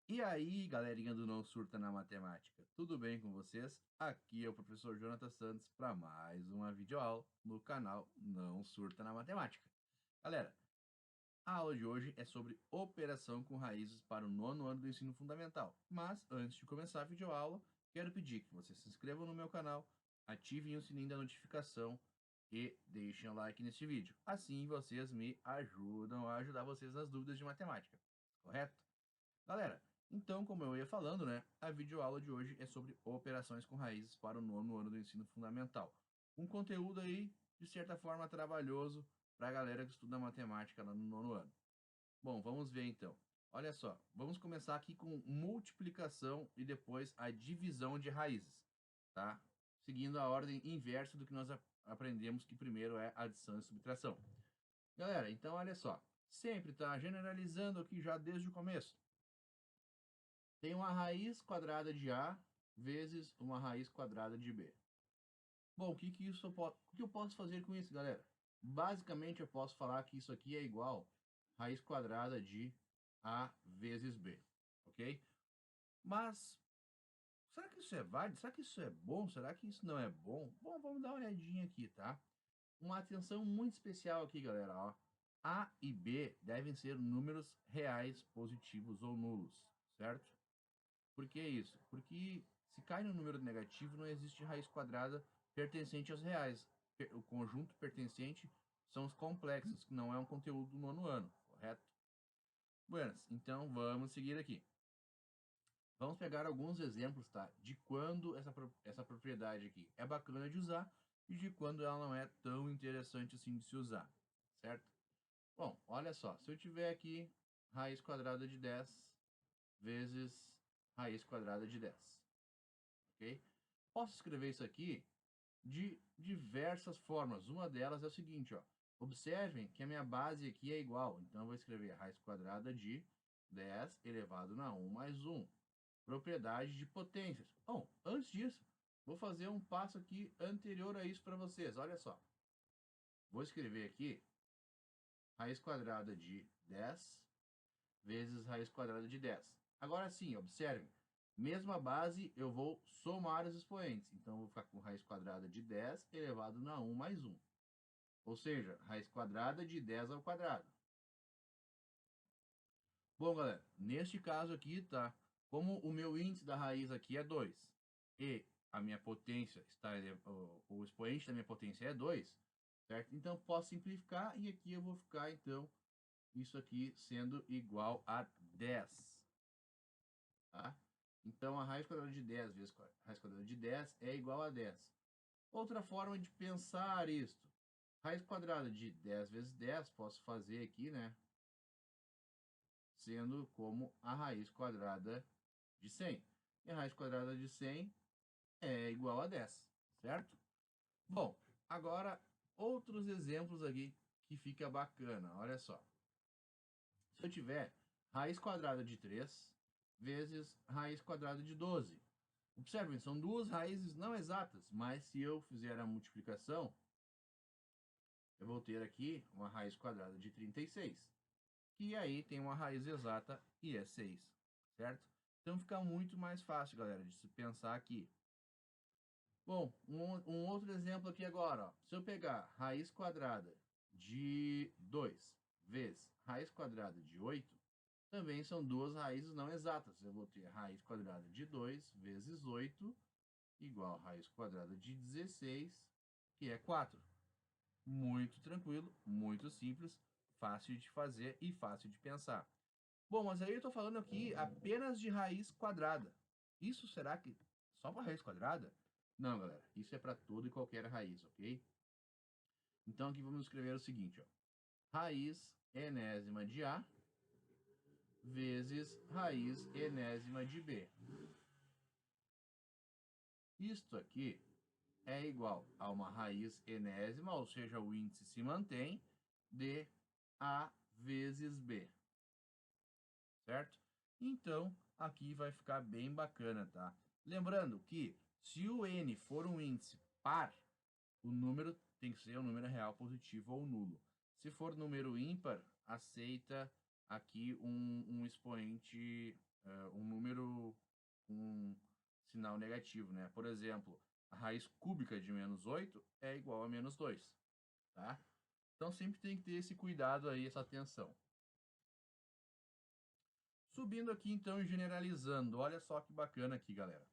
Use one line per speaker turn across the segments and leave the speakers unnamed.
E aí, galerinha do Não Surta na Matemática, tudo bem com vocês? Aqui é o professor Jonathan Santos para mais uma videoaula no canal Não Surta na Matemática. Galera, a aula de hoje é sobre operação com raízes para o nono ano do ensino fundamental. Mas, antes de começar a videoaula, quero pedir que vocês se inscrevam no meu canal, ativem o sininho da notificação e deixem o like nesse vídeo. Assim vocês me ajudam a ajudar vocês nas dúvidas de matemática, correto? Galera, então, como eu ia falando, né, a videoaula de hoje é sobre operações com raízes para o nono ano do ensino fundamental. Um conteúdo aí, de certa forma, trabalhoso para a galera que estuda matemática lá no nono ano. Bom, vamos ver então. Olha só, vamos começar aqui com multiplicação e depois a divisão de raízes, tá? Seguindo a ordem inversa do que nós aprendemos, que primeiro é adição e subtração. Galera, então olha só, sempre tá generalizando aqui já desde o começo. Tem uma raiz quadrada de A vezes uma raiz quadrada de B. Bom, o que eu posso fazer com isso, galera? Basicamente, eu posso falar que isso aqui é igual a raiz quadrada de A vezes B, ok? Mas, será que isso é válido? Será que isso é bom? Será que isso não é bom? Bom, vamos dar uma olhadinha aqui, tá? Uma atenção muito especial aqui, galera, ó. A e B devem ser números reais, positivos ou nulos, certo? Por que isso? Porque se cai no número negativo, não existe raiz quadrada pertencente aos reais. O conjunto pertencente são os complexos, que não é um conteúdo do nono ano, correto? Buenas, então vamos seguir aqui. Vamos pegar alguns exemplos, tá? De quando essa propriedade aqui é bacana de usar e de quando ela não é tão interessante assim de se usar, certo? Bom, olha só, se eu tiver aqui raiz quadrada de 10 vezes raiz quadrada de 10, ok? Posso escrever isso aqui de diversas formas. Uma delas é o seguinte, ó. Observem que a minha base aqui é igual. Então, eu vou escrever a raiz quadrada de 10 elevado na 1 mais 1. Propriedade de potências. Bom, antes disso, vou fazer um passo aqui anterior a isso para vocês. Olha só. Vou escrever aqui raiz quadrada de 10 vezes raiz quadrada de 10. Agora sim, observem. Mesma base, eu vou somar os expoentes. Então, eu vou ficar com raiz quadrada de 10 elevado na 1 mais 1. Ou seja, raiz quadrada de 10 ao quadrado. Bom, galera, neste caso aqui, tá? Como o meu índice da raiz aqui é 2 e a minha potência está, o expoente da minha potência é 2, certo? Então, posso simplificar e aqui eu vou ficar, então, isso aqui sendo igual a 10, tá? Então, a raiz quadrada de 10 vezes a raiz quadrada de 10 é igual a 10. Outra forma de pensar isto, raiz quadrada de 10 vezes 10, posso fazer aqui, né? Sendo como a raiz quadrada de 100. E a raiz quadrada de 100 é igual a 10, certo? Bom, agora outros exemplos aqui que fica bacana, olha só. Se eu tiver raiz quadrada de 3 vezes raiz quadrada de 12. Observem, são duas raízes não exatas, mas se eu fizer a multiplicação, eu vou ter aqui uma raiz quadrada de 36. Que aí tem uma raiz exata e é 6, certo? Então fica muito mais fácil, galera, de se pensar aqui. Bom, um outro exemplo aqui agora, ó. Se eu pegar raiz quadrada de 2 vezes raiz quadrada de 8, também são duas raízes não exatas. Eu vou ter raiz quadrada de 2 vezes 8 igual a raiz quadrada de 16, que é 4. Muito tranquilo, muito simples, fácil de fazer e fácil de pensar. Bom, mas aí eu estou falando aqui apenas de raiz quadrada. Isso será que só para raiz quadrada? Não, galera. Isso é para toda e qualquer raiz, ok? Então aqui vamos escrever o seguinte, ó. Raiz enésima de A vezes raiz enésima de B. Isto aqui é igual a uma raiz enésima, ou seja, o índice se mantém, de A vezes B. Certo? Então, aqui vai ficar bem bacana, tá? Lembrando que se o n for um índice par, o número tem que ser um número real positivo ou nulo. Se for número ímpar, aceita aqui um expoente, um número com sinal negativo, né? Por exemplo, a raiz cúbica de -8 é igual a -2, tá? Então sempre tem que ter esse cuidado aí, essa atenção. Subindo aqui então e generalizando, olha só que bacana aqui, galera.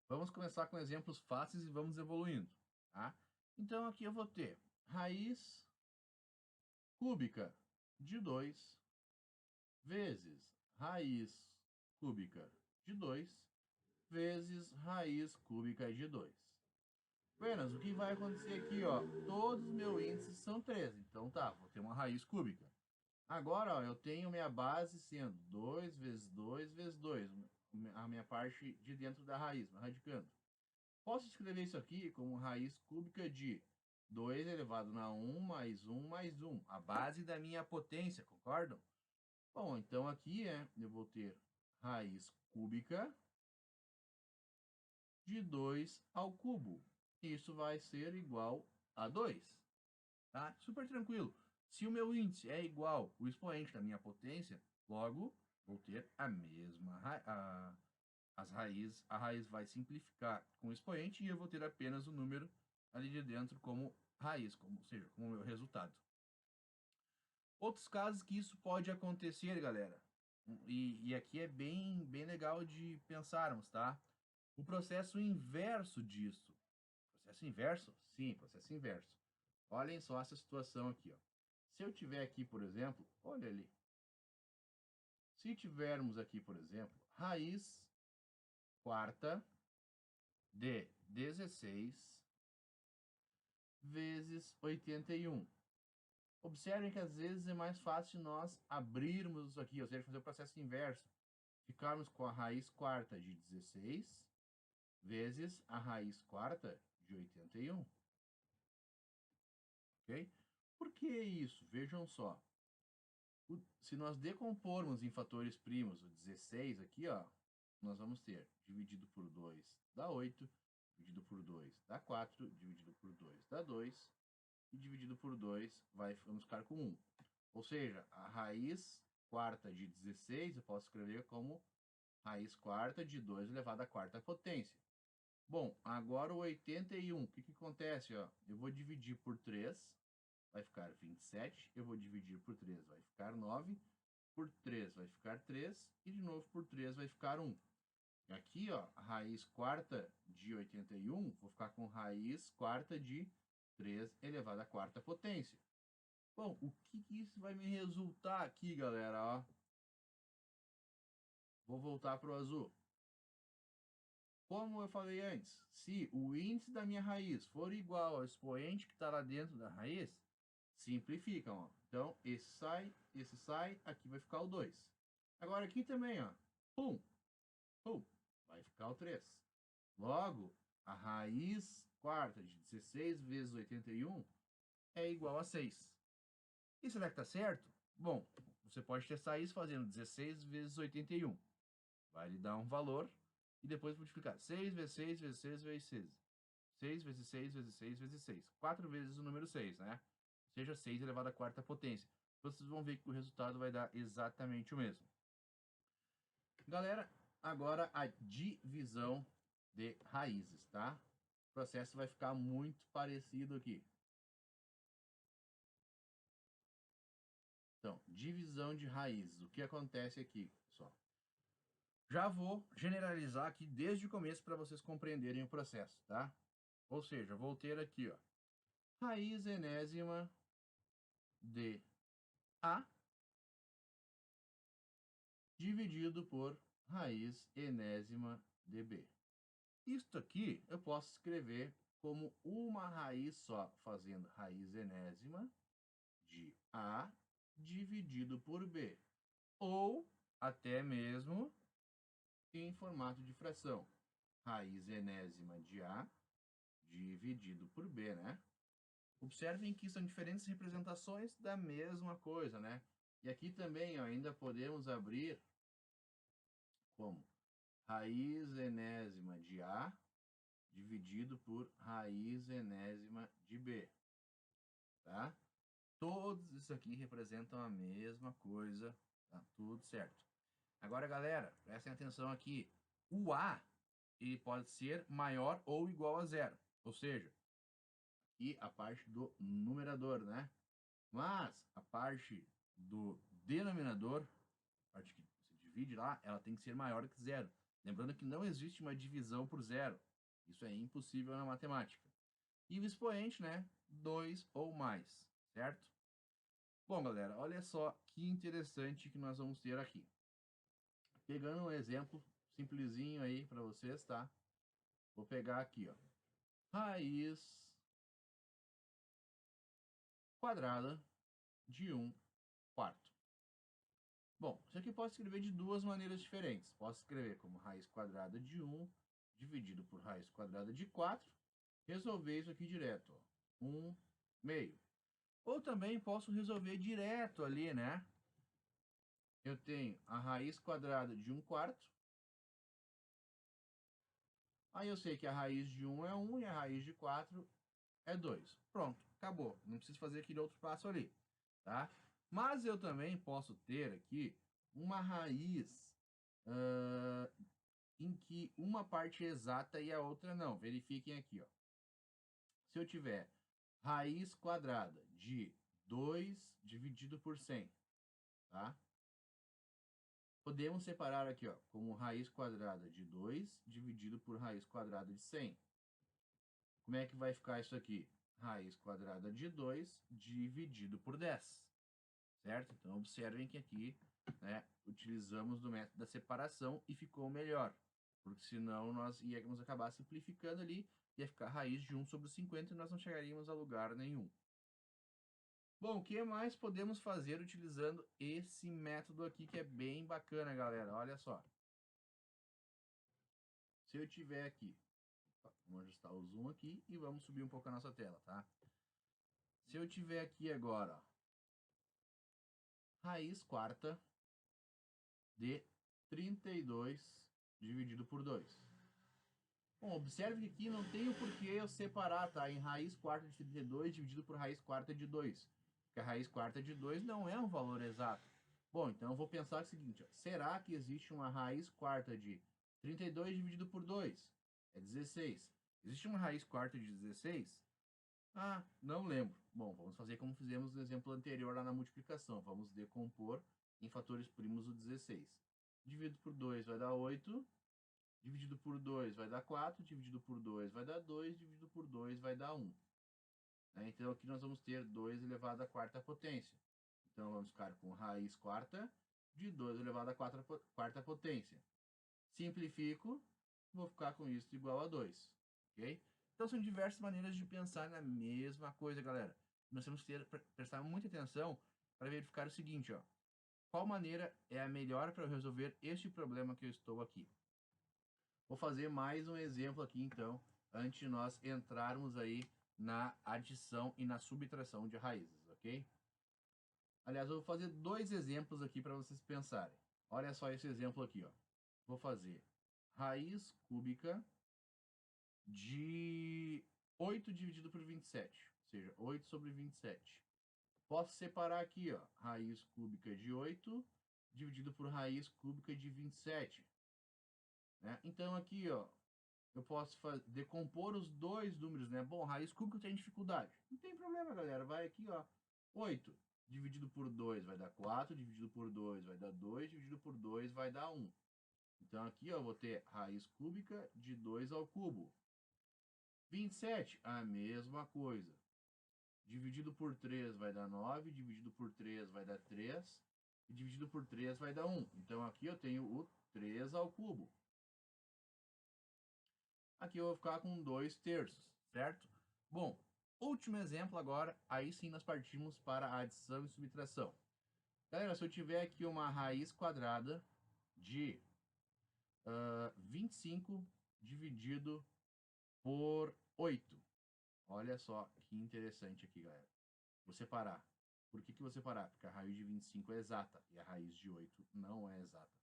Vamos começar com exemplos fáceis e vamos evoluindo, tá? Então aqui eu vou ter raiz cúbica de 2 vezes raiz cúbica de 2 vezes raiz cúbica de 2. Apenas o que vai acontecer aqui, ó, todos os meus índices são 3, então tá, vou ter uma raiz cúbica. Agora, ó, eu tenho minha base sendo 2 vezes 2 vezes 2, a minha parte de dentro da raiz, radicando. Posso escrever isso aqui como raiz cúbica de 2 elevado a 1 mais 1 mais 1, a base da minha potência, concordam? Bom, então aqui eu vou ter raiz cúbica de 2 ao cubo. Isso vai ser igual a 2, tá? Super tranquilo. Se o meu índice é igual ao expoente da minha potência, logo vou ter a mesma a raiz vai simplificar com o expoente e eu vou ter apenas o número ali de dentro como raiz, ou seja, como meu resultado. Outros casos que isso pode acontecer, galera, e aqui é bem legal de pensarmos, tá? O processo inverso disso. Processo inverso? Sim, processo inverso. Olhem só essa situação aqui, ó. Se eu tiver aqui, por exemplo, olha ali. Se tivermos aqui, por exemplo, raiz quarta de 16 vezes 81. Observem que às vezes é mais fácil nós abrirmos isso aqui, ou seja, fazer o processo inverso. Ficarmos com a raiz quarta de 16 vezes a raiz quarta de 81. Ok? Por que isso? Vejam só. Se nós decompormos em fatores primos o 16 aqui, ó, nós vamos ter dividido por 2 dá 8, dividido por 2 dá 4, dividido por 2 dá 2, e dividido por 2 vamos ficar com 1. Ou seja, a raiz quarta de 16 eu posso escrever como raiz quarta de 2 elevado à quarta potência. Bom, agora o 81, o que acontece? Ó? Eu vou dividir por 3, vai ficar 27, eu vou dividir por 3, vai ficar 9, por 3 vai ficar 3, e de novo por 3 vai ficar 1. Aqui, ó, a raiz quarta de 81, vou ficar com raiz quarta de 3 elevado à quarta potência. Bom, o que isso vai me resultar aqui, galera? Ó, vou voltar para o azul. Como eu falei antes, se o índice da minha raiz for igual ao expoente que está lá dentro da raiz, simplificam, ó. Então, esse sai, aqui vai ficar o 2. Agora aqui também, ó, pum, pum, vai ficar o 3. Logo, a raiz quarta de 16 vezes 81 é igual a 6. E será que está certo? Bom, você pode testar isso fazendo 16 vezes 81. Vai lhe dar um valor e depois multiplicar 6 vezes 6 vezes 6 vezes 6. 6 vezes 6 vezes 6 vezes 6. 4 vezes o número 6, né? Ou seja, 6 elevado à quarta potência. Vocês vão ver que o resultado vai dar exatamente o mesmo. Galera, agora a divisão de raízes, tá? O processo vai ficar muito parecido aqui. Então, divisão de raízes. O que acontece aqui, pessoal? Já vou generalizar aqui desde o começo para vocês compreenderem o processo, tá? Ou seja, vou ter aqui, ó, raiz enésima de A dividido por raiz enésima de B. Isto aqui eu posso escrever como uma raiz só, fazendo raiz enésima de A dividido por B. Ou até mesmo em formato de fração. Raiz enésima de A dividido por B, né? Observem que são diferentes representações da mesma coisa, né? E aqui também ó, ainda podemos abrir como raiz enésima de A dividido por raiz enésima de B, tá? Todos isso aqui representam a mesma coisa, tá tudo certo. Agora, galera, prestem atenção aqui. O A, ele pode ser maior ou igual a zero, ou seja, e a parte do numerador, né? Mas a parte do denominador, a parte que você divide lá, ela tem que ser maior que zero. Lembrando que não existe uma divisão por zero. Isso é impossível na matemática. E o expoente, né? 2 ou mais, certo? Bom, galera, olha só que interessante que nós vamos ter aqui. Pegando um exemplo simplesinho aí para vocês, tá? Vou pegar aqui, ó. Raiz quadrada de 1/4. Bom, isso aqui eu posso escrever de duas maneiras diferentes. Posso escrever como raiz quadrada de 1 dividido por raiz quadrada de 4. Resolver isso aqui direto, ó. 1/2. Ou também posso resolver direto ali, né? Eu tenho a raiz quadrada de 1/4. Aí eu sei que a raiz de 1 é 1 e a raiz de 4 é 2. Pronto, acabou. Não preciso fazer aquele outro passo ali, tá? Mas eu também posso ter aqui uma raiz em que uma parte é exata e a outra não. Verifiquem aqui, ó. Se eu tiver raiz quadrada de 2 dividido por 100, tá? Podemos separar aqui, ó, como raiz quadrada de 2 dividido por raiz quadrada de 100. Como é que vai ficar isso aqui? Raiz quadrada de 2 dividido por 10, certo? Então, observem que aqui, né, utilizamos do método da separação e ficou melhor, porque senão nós íamos acabar simplificando ali, ia ficar raiz de 1 sobre 50 e nós não chegaríamos a lugar nenhum. Bom, o que mais podemos fazer utilizando esse método aqui, que é bem bacana, galera? Olha só. Se eu tiver aqui, vamos ajustar o zoom aqui e vamos subir um pouco a nossa tela, tá? Se eu tiver aqui agora, ó, raiz quarta de 32 dividido por 2. Bom, observe que aqui não tem o porquê eu separar, tá? Em raiz quarta de 32 dividido por raiz quarta de 2. Porque a raiz quarta de 2 não é um valor exato. Bom, então eu vou pensar o seguinte, ó. Será que existe uma raiz quarta de 32 dividido por 2? É 16. Existe uma raiz quarta de 16? Ah, não lembro. Bom, vamos fazer como fizemos no exemplo anterior lá na multiplicação. Vamos decompor em fatores primos o 16. Dividido por 2 vai dar 8. Dividido por 2 vai dar 4. Dividido por 2 vai dar 2. Dividido por 2 vai dar 1. Então aqui nós vamos ter 2 elevado à quarta potência. Então vamos ficar com raiz quarta de 2 elevado à quarta potência. Simplifico, vou ficar com isso igual a 2. Ok? Então são diversas maneiras de pensar na mesma coisa, galera. Nós temos que prestar muita atenção para verificar o seguinte, ó. Qual maneira é a melhor para resolver este problema que eu estou aqui? Vou fazer mais um exemplo aqui, então, antes de nós entrarmos aí na adição e na subtração de raízes, ok? Aliás, eu vou fazer dois exemplos aqui para vocês pensarem. Olha só esse exemplo aqui, ó. Vou fazer raiz cúbica de 8 dividido por 27, ou seja, 8 sobre 27. Posso separar aqui, ó, raiz cúbica de 8 dividido por raiz cúbica de 27. Né? Então aqui, ó, eu posso decompor os dois números, né? Bom, raiz cúbica tem dificuldade. Não tem problema, galera. Vai aqui, ó, 8 dividido por 2 vai dar 4, dividido por 2 vai dar 2, dividido por 2 vai dar 1. Então aqui, ó, eu vou ter raiz cúbica de 2 ao cubo. 27, a mesma coisa. Dividido por 3 vai dar 9, dividido por 3 vai dar 3, e dividido por 3 vai dar 1. Então aqui eu tenho o 3 ao cubo. Aqui eu vou ficar com 2/3, certo? Bom, último exemplo agora, aí sim nós partimos para a adição e subtração. Galera, se eu tiver aqui uma raiz quadrada de 25 dividido por 8. Olha só que interessante aqui, galera. Vou separar. Por que vou separar? Porque a raiz de 25 é exata e a raiz de 8 não é exata.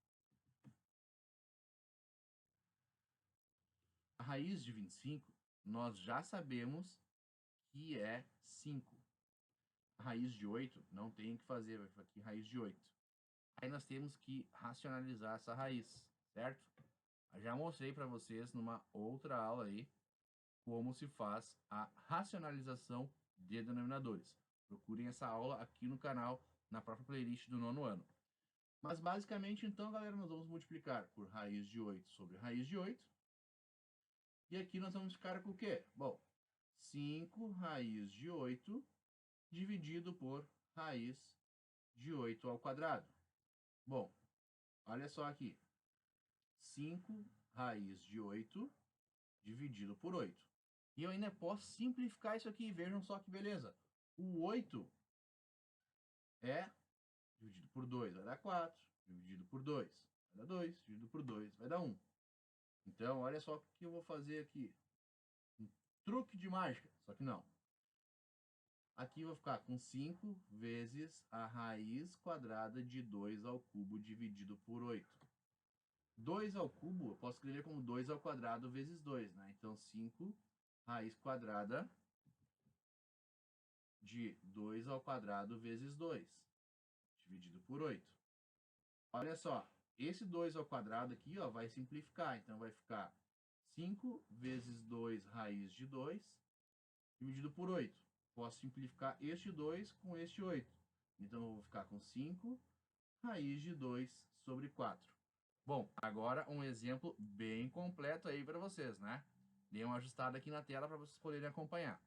A raiz de 25, nós já sabemos que é 5. raiz de 8, não tem o que fazer, vai ficar aqui raiz de 8. Aí nós temos que racionalizar essa raiz, certo? Eu já mostrei para vocês numa outra aula aí como se faz a racionalização de denominadores. Procurem essa aula aqui no canal, na própria playlist do 9º ano. Mas basicamente, então, galera, nós vamos multiplicar por raiz de 8 sobre raiz de 8. E aqui nós vamos ficar com o quê? Bom, 5 raiz de 8 dividido por raiz de 8 ao quadrado. Bom, olha só aqui. 5 raiz de 8 dividido por 8. E eu ainda posso simplificar isso aqui. Vejam só que beleza. O 8 é dividido por 2, vai dar 4. Dividido por 2, vai dar 2. Dividido por 2, vai dar 1. Então, olha só o que eu vou fazer aqui. Um truque de mágica, só que não. Aqui eu vou ficar com 5 vezes a raiz quadrada de 2 ao cubo dividido por 8. 2 ao cubo, eu posso escrever como 2 ao quadrado vezes 2, né? Então, 5 raiz quadrada de 2 ao quadrado vezes 2, dividido por 8. Olha só, esse 2 ao quadrado aqui, ó, vai simplificar. Então, vai ficar 5 vezes 2 raiz de 2, dividido por 8. Posso simplificar este 2 com este 8. Então, eu vou ficar com 5 raiz de 2 sobre 4. Bom, agora um exemplo bem completo aí para vocês, né? Dei uma ajustada aqui na tela para vocês poderem acompanhar.